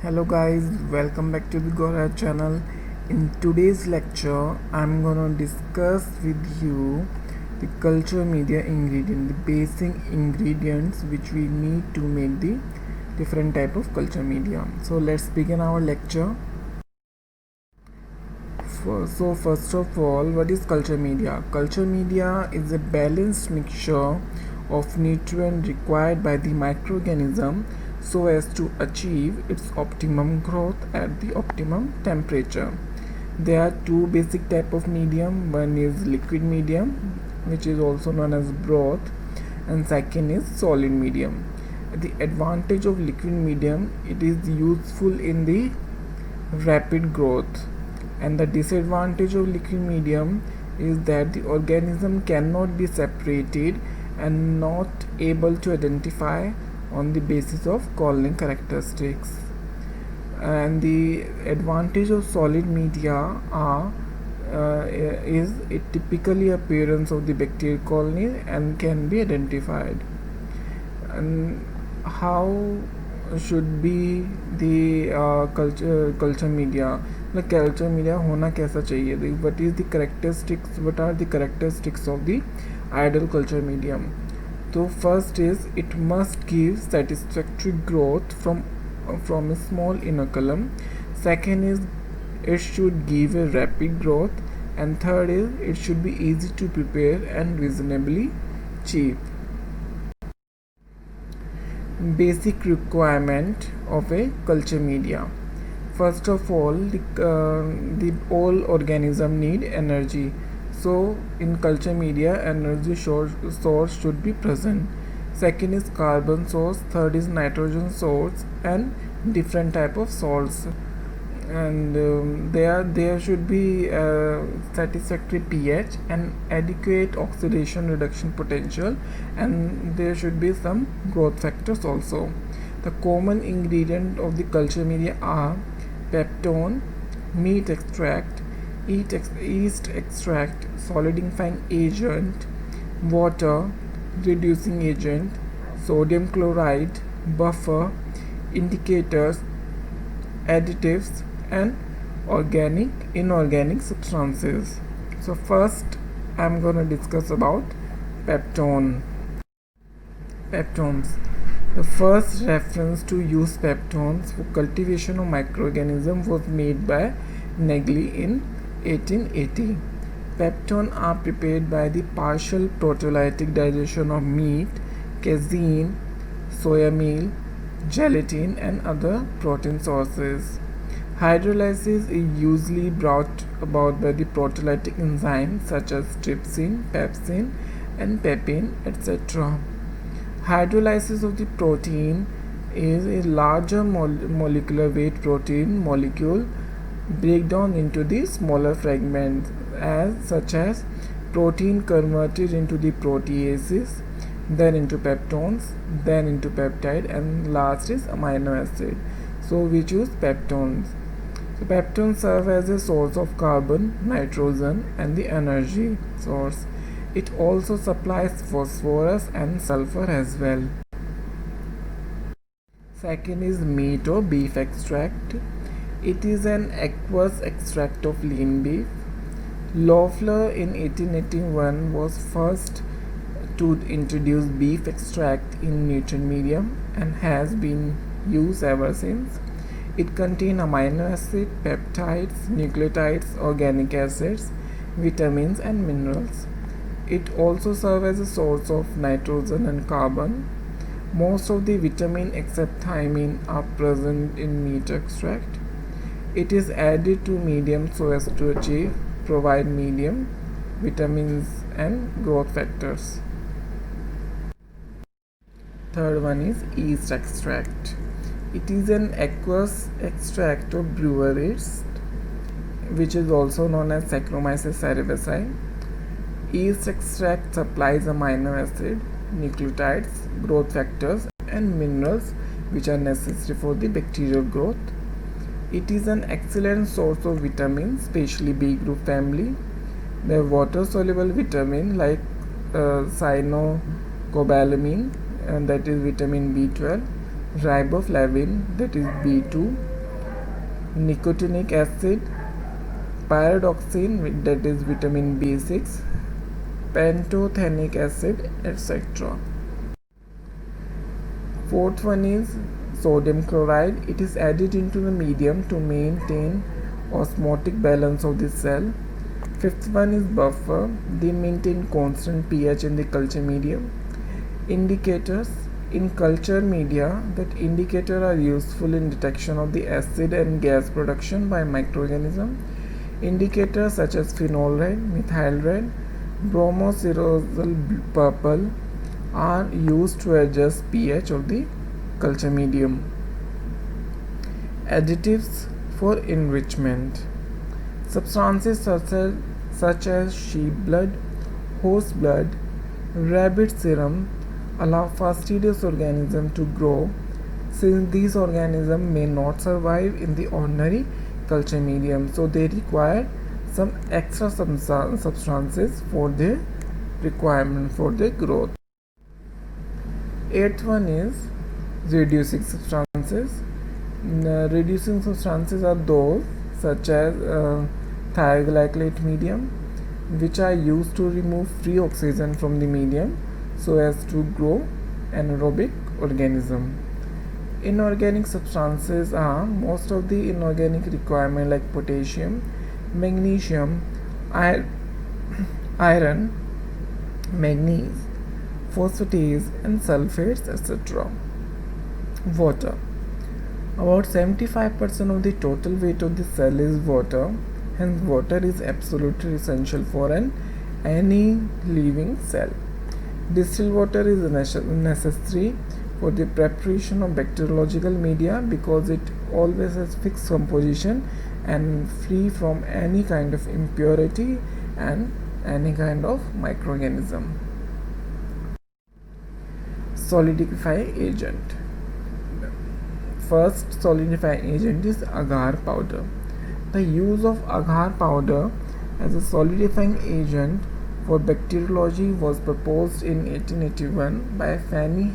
Hello guys, welcome back to the Gora channel. In today's lecture, I'm gonna discuss with you the culture media ingredient, the basic ingredients which we need to make the different type of culture media. So let's begin our lecture. First of all, what is culture media? Culture media is a balanced mixture of nutrient required by the microorganism so as to achieve its optimum growth at the optimum temperature. There are two basic type of medium. One is liquid medium, which is also known as broth, and second is solid medium. The advantage of liquid medium, it is useful in the rapid growth, and the disadvantage of liquid medium is that the organism cannot be separated and not able to identify on the basis of colony characteristics. And the advantage of solid media are is it typically appearance of the bacterial colony and can be identified. And how should be the culture media, the culture media होना कैसा चाहिए, what is the characteristics, what are the characteristics of the ideal culture medium. So first is it must give satisfactory growth from a small inoculum. Second is it should give a rapid growth, and third is it should be easy to prepare and reasonably cheap. Basic requirement of a culture media. First of all, the all organism need energy. So in culture media, energy source should be present. Second is carbon source. Third is nitrogen source, and different type of salts. And there should be satisfactory pH and adequate oxidation reduction potential, and there should be some growth factors also. The common ingredient of the culture media are peptone, meat extract, yeast extract, solidifying agent, water, reducing agent, sodium chloride, buffer, indicators, additives, and inorganic substances. So first I'm going to discuss about peptones. The first reference to use peptones for cultivation of microorganisms was made by Negley in 1880. Peptones are prepared by the partial proteolytic digestion of meat, casein, soya meal, gelatin, and other protein sources. Hydrolysis is usually brought about by the proteolytic enzymes such as trypsin, pepsin, and pepin, etc. Hydrolysis of the protein is a larger molecular weight protein molecule break down into the smaller fragments such as protein converted into the proteases, then into peptones, then into peptide, and last is amino acid. So we choose peptones. So peptones serve as a source of carbon, nitrogen, and the energy source. It also supplies phosphorus and sulfur as well. Second is meat or beef extract. It is an aqueous extract of lean beef. Loeffler in 1881 was first to introduce beef extract in nutrient medium and has been used ever since. It contains amino acid, peptides, nucleotides, organic acids, vitamins, and minerals. It also serves as a source of nitrogen and carbon. Most of the vitamin except thiamine are present in meat extract. It is added to medium so as to provide medium vitamins and growth factors. Third one is yeast extract. It is an aqueous extract of brewer's, which is also known as Saccharomyces cerevisiae. Yeast extract supplies amino acid, nucleotides, growth factors, and minerals which are necessary for the bacterial growth. It is an excellent source of vitamins, especially B group family. The water soluble vitamin like cyanocobalamin, and that is vitamin B12, riboflavin, that is B2, nicotinic acid, pyridoxine, that is vitamin B6, pantothenic acid, etc. Fourth one is sodium chloride. It is added into the medium to maintain osmotic balance of the cell. Fifth one is buffer. They maintain constant pH in the culture medium. Indicators. In culture media, that indicators are useful in detection of the acid and gas production by microorganism. Indicators such as phenol red, methyl red, bromocerosal purple are used to adjust pH of the culture medium. Additives for enrichment. Substances such as sheep blood, horse blood, rabbit serum allow fastidious organisms to grow, since these organisms may not survive in the ordinary culture medium, so they require some extra substances for their requirement for their growth. Eighth one is reducing substances. Reducing substances are those such as thioglycolate medium, which are used to remove free oxygen from the medium so as to grow anaerobic organism. Inorganic substances are most of the inorganic requirement like potassium, magnesium, iron, manganese, phosphates and sulfates, etc. Water. About 75% of the total weight of the cell is water. Hence, water is absolutely essential for any living cell. Distilled water is necessary for the preparation of bacteriological media because it always has fixed composition and free from any kind of impurity and any kind of microorganism. Solidifying agent. First solidifying agent is agar powder. The use of agar powder as a solidifying agent for bacteriology was proposed in 1881 by Fanny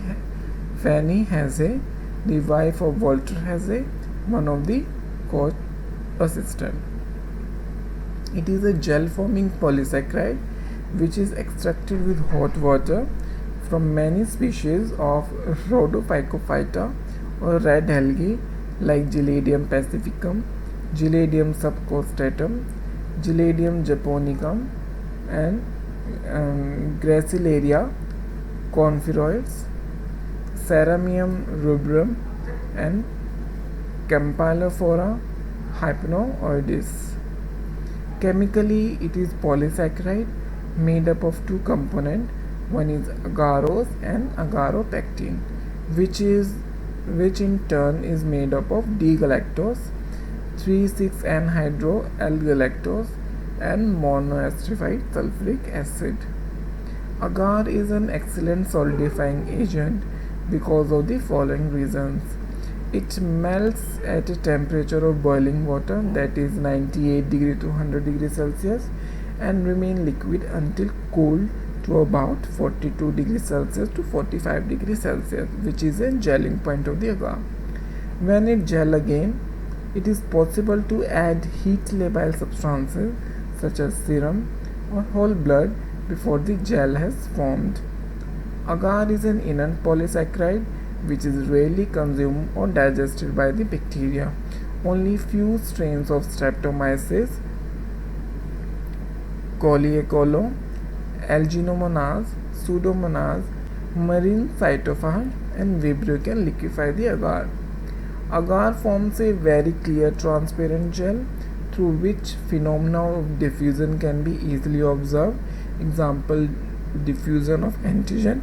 Haase, the wife of Walter Haase, one of the Koch assistants. It is a gel-forming polysaccharide which is extracted with hot water from many species of Rhodophycophyta or red algae like Giladium pacificum, Giladium subcostatum, Giladium japonicum, and Gracilaria conferoides, Ceramium rubrum, and Campylophora hypnoides. Chemically, it is polysaccharide made up of two components. One is agarose and agaropectin, which in turn is made up of D-galactose, 3,6-anhydro-L-galactose, and monoesterified sulfuric acid. Agar is an excellent solidifying agent because of the following reasons. It melts at a temperature of boiling water, that is 98 degree to 100 degree Celsius, and remain liquid until cooled to about 42 degrees Celsius to 45 degrees Celsius, which is a gelling point of the agar. When it gel again, it is possible to add heat labile substances such as serum or whole blood before the gel has formed. Agar is an inert polysaccharide which is rarely consumed or digested by the bacteria. Only few strains of Streptomyces, Colliacolo, Alginomonas, Pseudomonas, marine cytophage, and Vibrio can liquefy the agar. Agar forms a very clear transparent gel through which phenomena of diffusion can be easily observed. Example, diffusion of antigen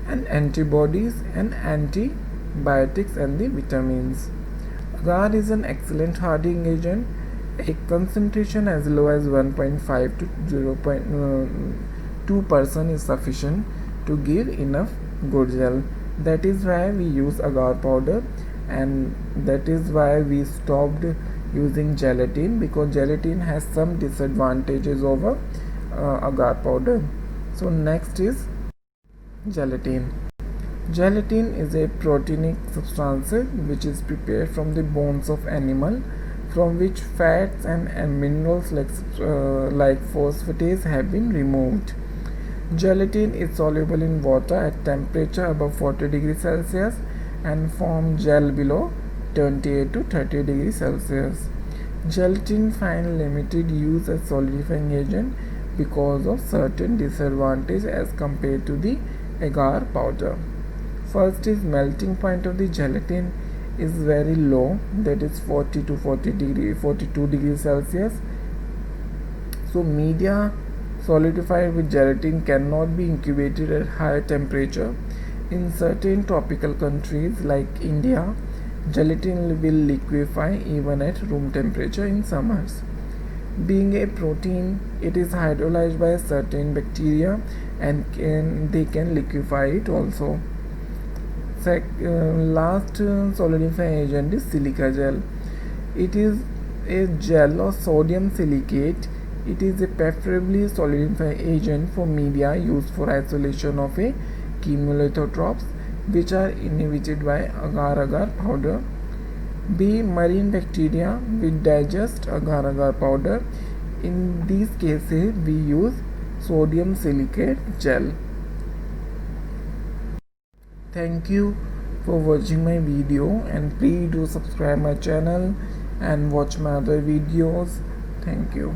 and antibodies and antibiotics and the vitamins. Agar is an excellent hardening agent. A concentration as low as 1.5 to 0.2% is sufficient to give enough good gel. That is why we use agar powder, and that is why we stopped using gelatin, because gelatin has some disadvantages over agar powder. So next is gelatin. Gelatin is a proteinic substance which is prepared from the bones of animal from which fats and minerals like phosphates have been removed. Gelatin is soluble in water at temperature above 40 degrees Celsius and form gel below 28 to 30 degrees Celsius. Gelatin finds limited use as solidifying agent because of certain disadvantages as compared to the agar powder. First is melting point of the gelatin is very low, that is 42 degrees Celsius. So media solidified with gelatin cannot be incubated at higher temperature. In certain tropical countries like India, gelatin will liquefy even at room temperature in summers. Being a protein, it is hydrolyzed by certain bacteria and they can liquefy it also. Last solidifying agent is silica gel. It is a gel of sodium silicate. It is a preferably solidifying agent for media used for isolation of a chemolithotropes which are inhibited by agar-agar powder. B. Marine bacteria which digest agar-agar powder. In these cases, we use sodium silicate gel. Thank you for watching my video, and please do subscribe my channel and watch my other videos. Thank you.